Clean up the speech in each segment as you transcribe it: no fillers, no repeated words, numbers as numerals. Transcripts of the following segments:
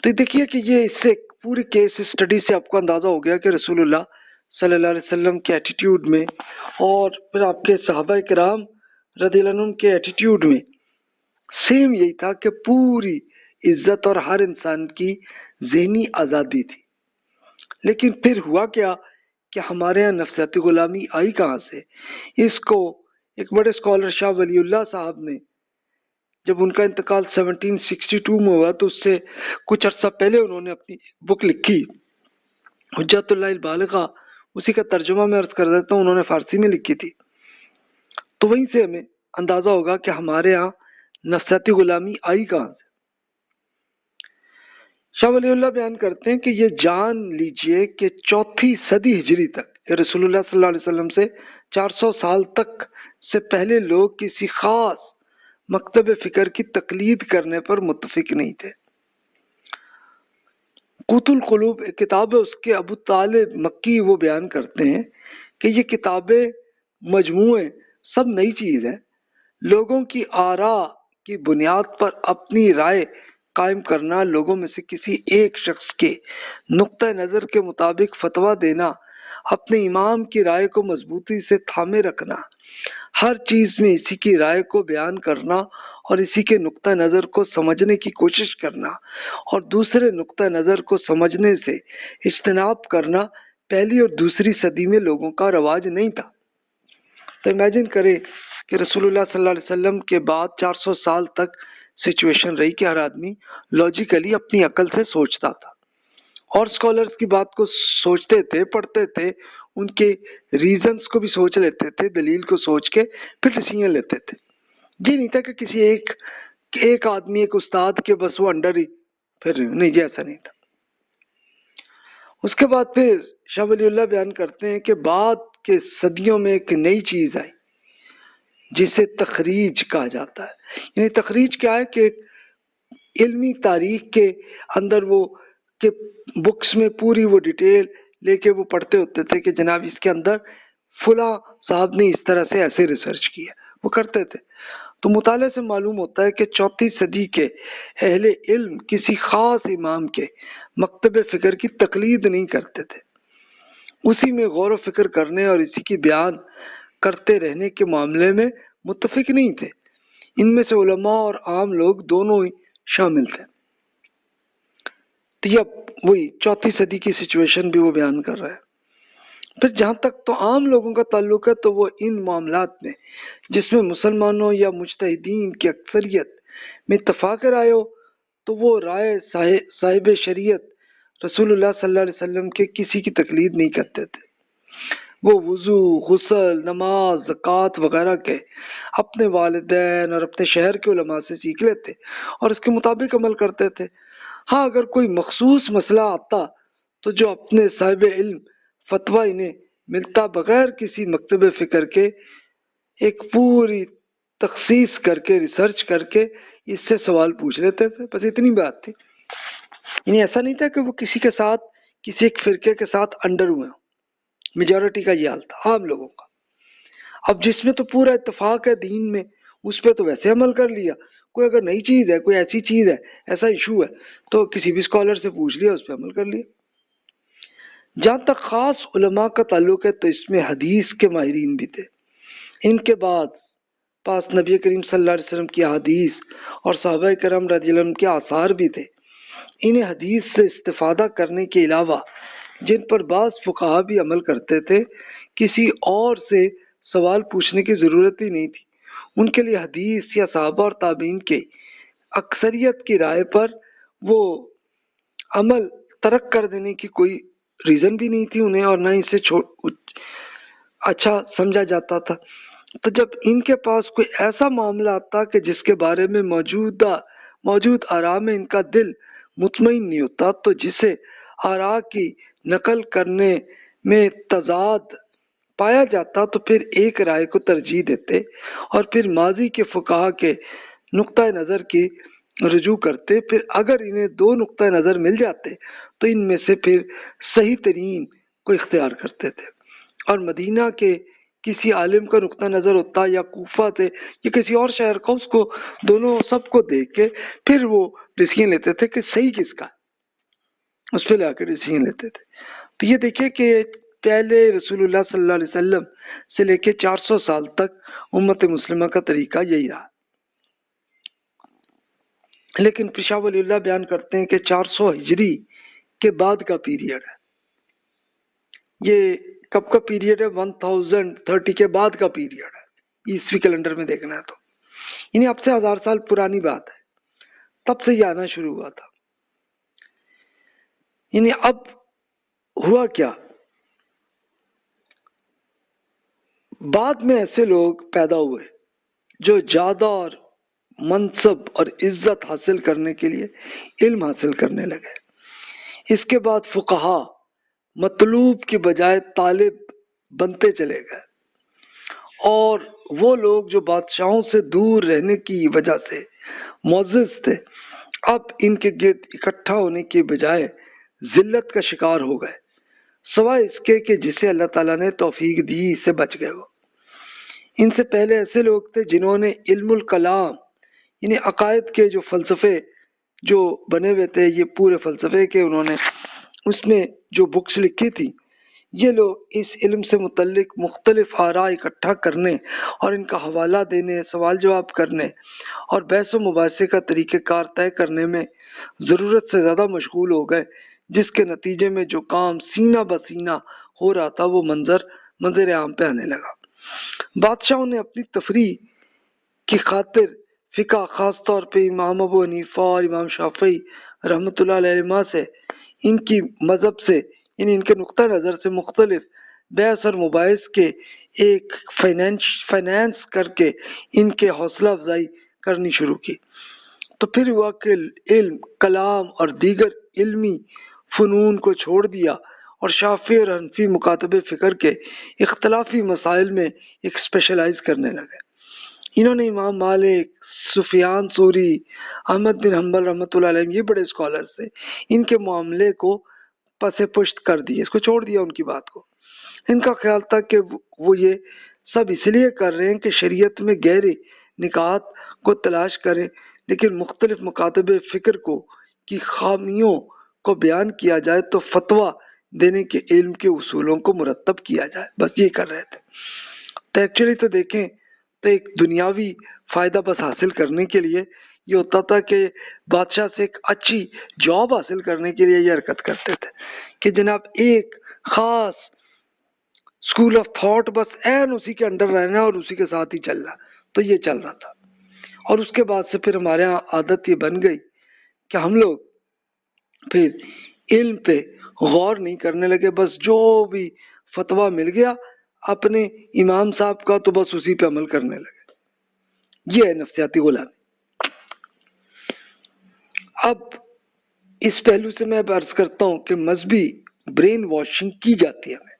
تو دیکھیے کہ یہ اس سے پوری کیس اسٹڈی سے آپ کو اندازہ ہو گیا کہ رسول اللہ صلی اللہ علیہ وسلم کے ایٹیٹیوڈ میں اور پھر آپ کے صحابہ کرام رضی اللہ عنہم کے ایٹیٹیوڈ میں سیم یہی تھا کہ پوری عزت اور ہر انسان کی ذہنی آزادی تھی. لیکن پھر ہوا کیا کہ ہمارے یہاں نفسیاتی غلامی آئی کہاں سے؟ اس کو ایک بڑے اسکالر شاہ ولی اللہ صاحب نے، جب ان کا انتقال 1762 میں ہوا تو اس سے کچھ عرصہ پہلے انہوں نے اپنی بک لکھی حجت اللہ البالغہ، اسی کا ترجمہ میں عرض کر دیتا ہوں، انہوں نے فارسی میں لکھی تھی. تو وہیں سے ہمیں اندازہ ہوگا کہ ہمارے ہاں نفسیاتی غلامی آئی کہاں سے. شاہ ولی اللہ بیان کرتے ہیں کہ یہ جان لیجئے کہ 4 صدی ہجری تک، کہ رسول اللہ صلی اللہ علیہ وسلم سے 400 سال تک سے پہلے لوگ کسی خاص مکتب فکر کی تقلید کرنے پر متفق نہیں تھے. قوت القلوب ایک کتاب ہے، اس کے ابو طالب مکی وہ بیان کرتے ہیں کہ یہ کتابیں مجموعے سب نئی چیز ہے. لوگوں کی آراء کی بنیاد پر اپنی رائے قائم کرنا، لوگوں میں سے کسی ایک شخص کے نقطہ نظر کے مطابق فتویٰ دینا، اپنے امام کی رائے کو مضبوطی سے تھامے رکھنا، ہر چیز میں اسی کی رائے کو بیان کرنا اور اسی کے نقطہ نظر کو سمجھنے کی کوشش کرنا اور دوسرے نقطہ نظر کو سمجھنے سے اجتناب کرنا پہلی اور دوسری صدی میں لوگوں کا رواج نہیں تھا. تو امیجن کریں کہ رسول اللہ صلی اللہ علیہ وسلم کے بعد 400 سال تک سچویشن رہی کہ ہر آدمی لاجیکلی اپنی عقل سے سوچتا تھا اور اسکالرز کی بات کو سوچتے تھے، پڑھتے تھے، ان کے ریزنز کو بھی سوچ لیتے تھے، دلیل کو سوچ کے پھر ڈیسیژن لیتے تھے. یہ نہیں تھا کہ کسی ایک آدمی ایک استاد کے بس وہ انڈر ہی پھر نہیں، یہ ایسا نہیں تھا. اس کے بعد پھر شاہ ولی اللہ بیان کرتے ہیں کہ بعد کے صدیوں میں ایک نئی چیز آئی جسے تخریج کہا جاتا ہے. یعنی تخریج کیا ہے کہ علمی تاریخ کے اندر وہ کہ بکس میں پوری وہ ڈیٹیل لے کے وہ پڑھتے ہوتے تھے کہ جناب اس کے اندر فلاں صاحب نے اس طرح سے ایسے ریسرچ کیا، وہ کرتے تھے. تو مطالعے سے معلوم ہوتا ہے کہ 4 صدی کے اہل علم کسی خاص امام کے مکتب فکر کی تقلید نہیں کرتے تھے، اسی میں غور و فکر کرنے اور اسی کی بیان کرتے رہنے کے معاملے میں متفق نہیں تھے. ان میں سے علماء اور عام لوگ دونوں ہی شامل تھے. تو یہ وہی 4 صدی کی سچویشن بھی وہ بیان کر رہا ہے. پھر جہاں تک تو عام لوگوں کا تعلق ہے تو وہ ان معاملات میں جس میں مسلمانوں یا مجتہدین کی اکثریت میں اتفاق رائے ہو تو وہ رائے صاحب شریعت رسول اللہ صلی اللہ علیہ وسلم کے کسی کی تقلید نہیں کرتے تھے. وہ وضو، غسل، نماز، زکوٰۃ وغیرہ کے اپنے والدین اور اپنے شہر کے علماء سے سیکھ لیتے اور اس کے مطابق عمل کرتے تھے. ہاں اگر کوئی مخصوص مسئلہ آتا تو جو اپنے صاحب علم فتویٰ انہیں ملتا بغیر کسی مکتب فکر کے ایک پوری تخصیص کر کے ریسرچ کر کے اس سے سوال پوچھ لیتے تھے. بس اتنی بات تھی. یعنی ایسا نہیں تھا کہ وہ کسی کے ساتھ کسی ایک فرقے کے ساتھ انڈر ہوئے ہوں. میجورٹی کا یہ حال تھا عام لوگوں کا. اب جس میں تو پورا اتفاق ہے دین میں اس پہ تو ویسے عمل کر لیا. کوئی اگر نئی چیز ہے، کوئی ایسی چیز ہے، ایسا ایشو ہے تو کسی بھی اسکالر سے پوچھ لیا، اس پہ عمل کر لیا. جہاں تک خاص علماء کا تعلق ہے تو اس میں حدیث کے ماہرین بھی تھے. ان کے بعد پاس نبی کریم صلی اللہ علیہ وسلم کی حدیث اور صحابہ کرام رضی اللہ عنہم کے آثار بھی تھے. انہیں حدیث سے استفادہ کرنے کے علاوہ جن پر بعض فقہا بھی عمل کرتے تھے کسی اور سے سوال پوچھنے کی ضرورت ہی نہیں تھی. ان کے لیے حدیث یا صحابہ اور تابعین کے اکثریت کی رائے پر وہ عمل ترک کر دینے کی کوئی ریزن بھی نہیں تھی انہیں، اور نہ اسے اچھا سمجھا جاتا تھا. تو جب ان کے پاس کوئی ایسا معاملہ آتا کہ جس کے بارے میں موجود آراء میں ان کا دل مطمئن نہیں ہوتا تو جسے آراء کی نقل کرنے میں تضاد پایا جاتا تو پھر ایک رائے کو ترجیح دیتے اور پھر ماضی کے فقہا کے نقطہ نظر کی رجوع کرتے. پھر اگر انہیں 2 نقطہ نظر مل جاتے تو ان میں سے پھر صحیح ترین کو اختیار کرتے تھے. اور مدینہ کے کسی عالم کا نقطہ نظر ہوتا یا کوفہ تھے یا کسی اور شہر کا، اس کو دونوں سب کو دیکھ کے پھر وہ ڈیسیژن لیتے تھے کہ صحیح کس کا. اس پہ لا کے ڈیسیجن لیتے تھے. تو یہ دیکھیے کہ پہلے رسول اللہ صلی اللہ علیہ وسلم سے لے کے 400 سال تک امت مسلمہ کا طریقہ یہی رہا. لیکن شاہ ولی اللہ بیان کرتے ہیں کہ 400 ہجری کے بعد کا پیریڈ ہے. یہ کب کا پیریڈ ہے؟ 1030 کے بعد کا پیریڈ ہے عیسوی کیلنڈر میں دیکھنا ہے تو. یعنی اب سے 1000 سال پرانی بات ہے، تب سے یہ آنا شروع ہوا تھا. یعنی اب ہوا کیا، بعد میں ایسے لوگ پیدا ہوئے جو زیادہ اور منصب اور عزت حاصل کرنے کے لیے علم حاصل کرنے لگے. اس کے بعد فقہا مطلوب کی بجائے طالب بنتے چلے گئے، اور وہ لوگ جو بادشاہوں سے دور رہنے کی وجہ سے معزز تھے اب ان کے گرد اکٹھا ہونے کی بجائے ذلت کا شکار ہو گئے، سوائے اس کے کہ جسے اللہ تعالیٰ نے توفیق دی اس سے بچ گئے. وہ ان سے پہلے ایسے لوگ تھے جنہوں نے علم الکلام یعنی عقائد کے جو فلسفے جو بنے ہوئے تھے، یہ پورے فلسفے کے انہوں نے اس میں جو بکس لکھی تھی، یہ لوگ اس علم سے متعلق مختلف آراء اکٹھا کرنے اور ان کا حوالہ دینے، سوال جواب کرنے اور بحث و مباحثے کا طریقہ کار طے کرنے میں ضرورت سے زیادہ مشغول ہو گئے، جس کے نتیجے میں جو کام سینہ بسینہ ہو رہا تھا وہ منظر عام پہ آنے لگا. بادشاہوں نے اپنی تفریح کی خاطر فقہ، خاص طور پہ امام ابو حنیفہ اور امام شافعی رحمۃ اللہ علیہ سے ان کی مذہب سے یعنی ان کے نقطہ نظر سے مختلف بحث اور مباحث کے ایک فائنانس کر کے ان کے حوصلہ افزائی کرنی شروع کی. تو پھر ہوا کہ علم، کلام اور دیگر علمی فنون کو چھوڑ دیا اور شافعی اور حنفی مکاتب فکر کے اختلافی مسائل میں ایک اسپیشلائز کرنے لگے. انہوں نے امام مالک، سفیان ثوری، احمد بن حنبل رحمۃ اللہ علیہ، یہ بڑے اسکالرز تھے، ان کے معاملے کو پس پشت کر دیے، اس کو چھوڑ دیا ان کی بات کو. ان کا خیال تھا کہ وہ یہ سب اس لیے کر رہے ہیں کہ شریعت میں گہرے نکات کو تلاش کریں، لیکن مختلف مکاتب فکر کی خامیوں کو بیان کیا جائے تو فتویٰ دینے کے علم کے اصولوں کو مرتب کیا جائے، بس یہ کر رہے تھے. تو ایکچولی تو دیکھیں تو ایک دنیاوی فائدہ بس حاصل کرنے کے لیے یہ ہوتا تھا کہ بادشاہ سے ایک اچھی جاب حاصل کرنے کے لیے یہ حرکت کرتے تھے کہ جناب ایک خاص اسکول آف تھاٹ بس اسی کے انڈر رہنا اور اسی کے ساتھ ہی چلنا. تو یہ چل رہا تھا، اور اس کے بعد سے پھر ہمارے یہاں عادت یہ بن گئی کہ ہم لوگ پھر علم پہ غور نہیں کرنے لگے، بس جو بھی فتویٰ مل گیا اپنے امام صاحب کا تو بس اسی پہ عمل کرنے لگے. یہ ہے نفسیاتی غلامی. اب اس پہلو سے میں عرض کرتا ہوں کہ مذہبی برین واشنگ کی جاتی ہے ہمیں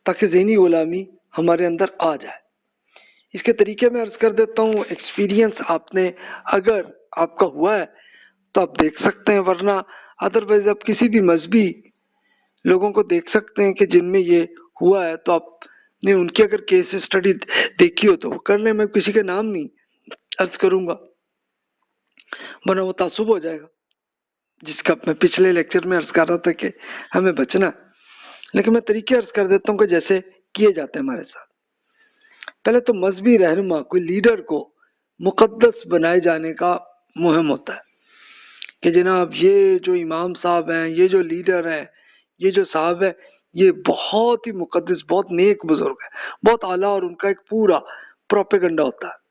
تاکہ ذہنی غلامی ہمارے اندر آ جائے. اس کے طریقے میں عرض کر دیتا ہوں، ایکسپیرینس آپ نے اگر آپ کا ہوا ہے تو آپ دیکھ سکتے ہیں، ورنہ ادروائز آپ کسی بھی مذہبی لوگوں کو دیکھ سکتے ہیں کہ جن میں یہ ہوا ہے، تو آپ نے ان کی اگر کیس اسٹڈی دیکھی ہو تو وہ کر لیں. میں کسی کے نام نہیں عرض کروں گا ورنہ وہ تعصب ہو جائے گا، جس کا میں پچھلے لیکچر میں عرض کر رہا تھا کہ ہمیں بچنا. لیکن میں طریقے عرض کر دیتا ہوں کہ جیسے کیے جاتے ہیں ہمارے ساتھ. پہلے تو مذہبی رہنما کوئی لیڈر کو مقدس بنائے جانے کا مہم ہوتا ہے کہ جناب یہ جو امام صاحب ہیں، یہ جو لیڈر ہیں، یہ جو صاحب ہے، یہ بہت ہی مقدس، بہت نیک بزرگ ہے، بہت اعلیٰ، اور ان کا ایک پورا پروپیگنڈا ہوتا ہے.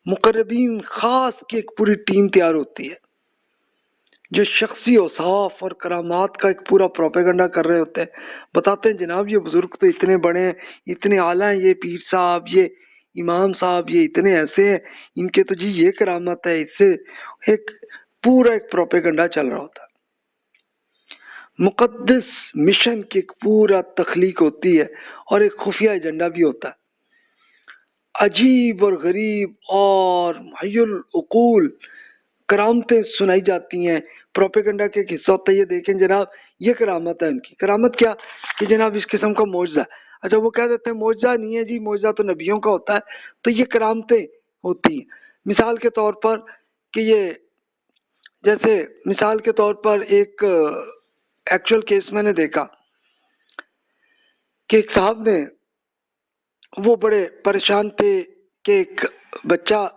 مقربین خاص کی ایک پوری ٹیم تیار ہوتی ہے جو شخصی اوصاف اور کرامات کا ایک پورا پروپیگنڈا کر رہے ہوتے ہیں، بتاتے ہیں جناب یہ بزرگ تو اتنے بڑے ہیں، اتنے اعلیٰ ہیں، یہ پیر صاحب، یہ امام صاحب، یہ اتنے ایسے ہیں، ان کے تو جی یہ کرامت ہے. اس سے ایک پورا ایک پروپیگنڈا چل رہا ہوتا ہے. مقدس مشن کی ایک پورا تخلیق ہوتی ہے اور ایک خفیہ ایجنڈا بھی ہوتا ہے. عجیب اور غریب اور محی العقول کرامتیں سنائی جاتی ہیں. پروپیگنڈا کے ایک حصہ ہوتا ہے، یہ دیکھیں جناب یہ کرامت ہے ان کی. کرامت کیا کہ جناب اس قسم کا معجزہ. اچھا وہ کہہ دیتے ہیں معجزہ نہیں ہے جی، معجزہ تو نبیوں کا ہوتا ہے. تو یہ کرامتیں ہوتی ہیں. مثال کے طور پر کہ یہ جیسے مثال کے طور پر ایک ایکچوئل کیس میں نے دیکھا کہ ایک صاحب نے، وہ بڑے پریشان تھے کہ ایک بچہ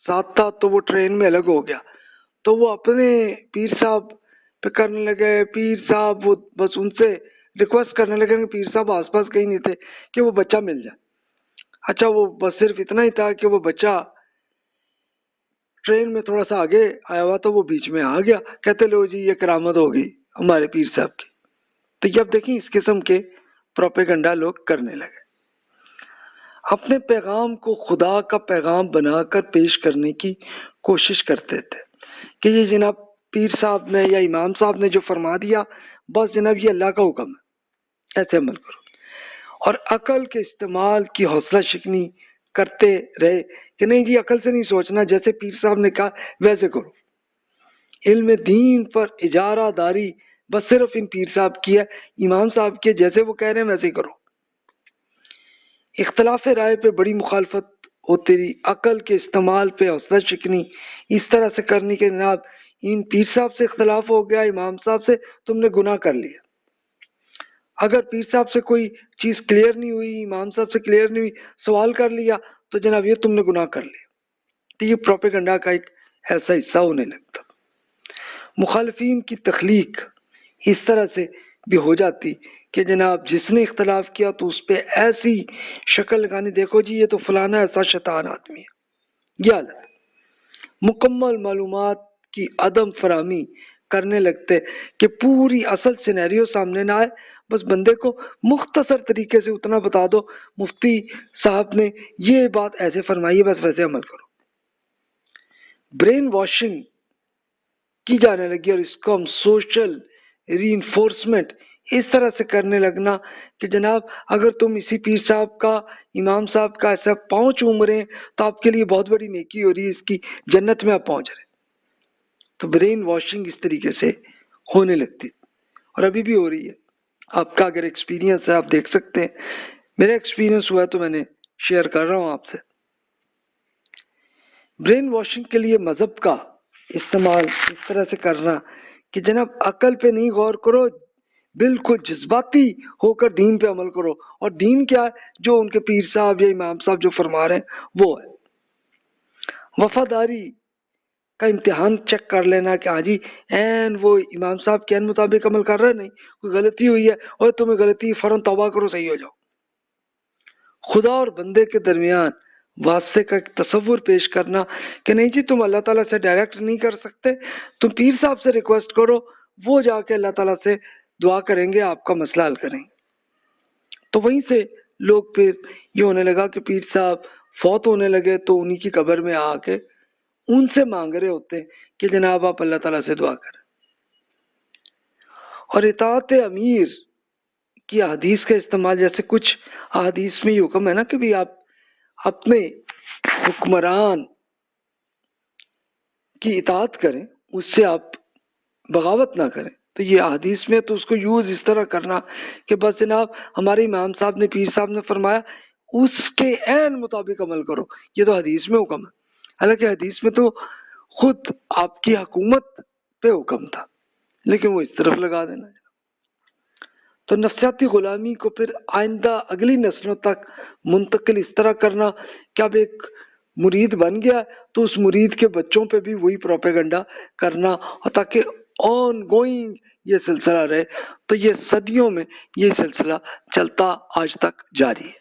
ساتھ تھا تو وہ ٹرین میں الگ ہو گیا، تو وہ اپنے پیر صاحب پہ کرنے لگے، پیر صاحب وہ بس ان سے ریکویسٹ کرنے لگے کہ پیر صاحب آس پاس کہیں نہیں تھے کہ وہ بچہ مل جائے۔ اچھا وہ بس صرف اتنا ہی تھا کہ وہ بچہ ٹرین میں تھوڑا سا آگے آیا ہوا تو وہ بیچ میں آ گیا، کہتے لو جی یہ کرامت ہو گئی ہمارے پیر صاحب کی۔ تو یہ اب دیکھیں اس قسم کے پروپیگنڈا لوگ کرنے لگے، اپنے پیغام کو خدا کا پیغام بنا کر پیش کرنے کی کوشش کرتے تھے کہ یہ جناب پیر صاحب نے یا امام صاحب نے جو فرما دیا بس جناب یہ اللہ کا حکم ہے، ایسے عمل کرو، اور عقل کے استعمال کی حوصلہ شکنی کرتے رہے کہ نہیں جی عقل سے نہیں سوچنا، جیسے پیر صاحب نے کہا ویسے کرو۔ علم دین پر اجارہ داری بس صرف ان پیر صاحب کی ہے، امام صاحب کے جیسے وہ کہہ رہے ہیں ویسے ہی کرو۔ اختلاف رائے پہ بڑی مخالفت ہوتی رہی، عقل کے استعمال پہ حوصلہ شکنی اس طرح سے کرنی کہ جناب ان پیر صاحب سے اختلاف ہو گیا، امام صاحب سے، تم نے گناہ کر لیا۔ اگر پیر صاحب سے کوئی چیز کلیئر نہیں ہوئی، امام صاحب سے کلیئر نہیں ہوئی، سوال کر لیا تو جناب یہ تم نے گناہ کر لیا۔ تو یہ پروپیگنڈا کا ایک ایسا حصہ ہونے لگتا۔ مخالفین کی تخلیق اس طرح سے بھی ہو جاتی کہ جناب جس نے اختلاف کیا تو اس پہ ایسی شکل لگانی، دیکھو جی یہ تو فلانا ایسا شیطان آدمی ہے، یہ حالت۔ مکمل معلومات کی عدم فراہمی کرنے لگتے کہ پوری اصل سینیریو سامنے نہ آئے، بس بندے کو مختصر طریقے سے اتنا بتا دو مفتی صاحب نے یہ بات ایسے فرمائی ہے بس ویسے عمل کرو۔ برین واشنگ کی جانے لگی اور اس کو ہم سوشل ری انفورسمنٹ اس طرح سے کرنے لگنا کہ جناب اگر تم اسی پیر صاحب کا، امام صاحب کا ایسا پاؤں چوم رہے ہیں تو آپ کے لیے بہت بڑی نیکی ہو رہی ہے، اس کی جنت میں آپ پہنچ رہے ہیں۔ تو برین واشنگ اس طریقے سے ہونے لگتی اور ابھی بھی ہو رہی ہے۔ آپ کا اگر ایکسپیرینس ہے آپ دیکھ سکتے ہیں، میرا ایکسپیرینس ہوا ہے تو میں نے شیئر کر رہا ہوں آپ سے۔ برین واشنگ کے لیے مذہب کا استعمال اس طرح سے کرنا کہ جناب عقل پہ نہیں غور کرو، بالکل جذباتی ہو کر دین پہ عمل کرو، اور دین کیا ہے جو ان کے پیر صاحب یا امام صاحب جو فرما رہے ہیں وہ ہے۔ وفاداری کا امتحان چیک کر لینا کہ ہاں جی این وہ امام صاحب کے مطابق عمل کر رہے، نہیں کوئی غلطی ہوئی ہے اور تمہیں غلطی فوراً توبہ کرو صحیح ہو جاؤ۔ خدا اور بندے کے درمیان واسطے کا ایک تصور پیش کرنا کہ نہیں جی تم اللہ تعالیٰ سے ڈائریکٹ نہیں کر سکتے، تم پیر صاحب سے ریکویسٹ کرو، وہ جا کے اللہ تعالیٰ سے دعا کریں گے، آپ کا مسئلہ حل کریں گے۔ تو وہیں سے لوگ پھر یہ ہونے لگا کہ پیر صاحب فوت ہونے لگے تو انہی کی قبر میں آ کے ان سے مانگ رہے ہوتے کہ جناب آپ اللہ تعالیٰ سے دعا کریں۔ اور اطاعت امیر کی احادیث کا استعمال، جیسے کچھ احادیث میں یہ حکم ہے نا کہ بھی آپ اپنے حکمران کی اطاعت کریں، اس سے آپ بغاوت نہ کریں، تو یہ احادیث میں تو اس کو یوز اس طرح کرنا کہ بس جناب ہمارے امام صاحب نے، پیر صاحب نے فرمایا اس کے عین مطابق عمل کرو، یہ تو حدیث میں حکم ہے۔ حالانکہ حدیث میں تو خود آپ کی حکومت پہ حکم تھا، لیکن وہ اس طرف لگا دینا۔ تو نفسیاتی غلامی کو پھر آئندہ اگلی نسلوں تک منتقل اس طرح کرنا کہ اب ایک مرید بن گیا تو اس مرید کے بچوں پہ بھی وہی پروپیگنڈا کرنا، اور تاکہ آن گوئنگ یہ سلسلہ رہے۔ تو یہ صدیوں میں یہ سلسلہ چلتا آج تک جاری ہے۔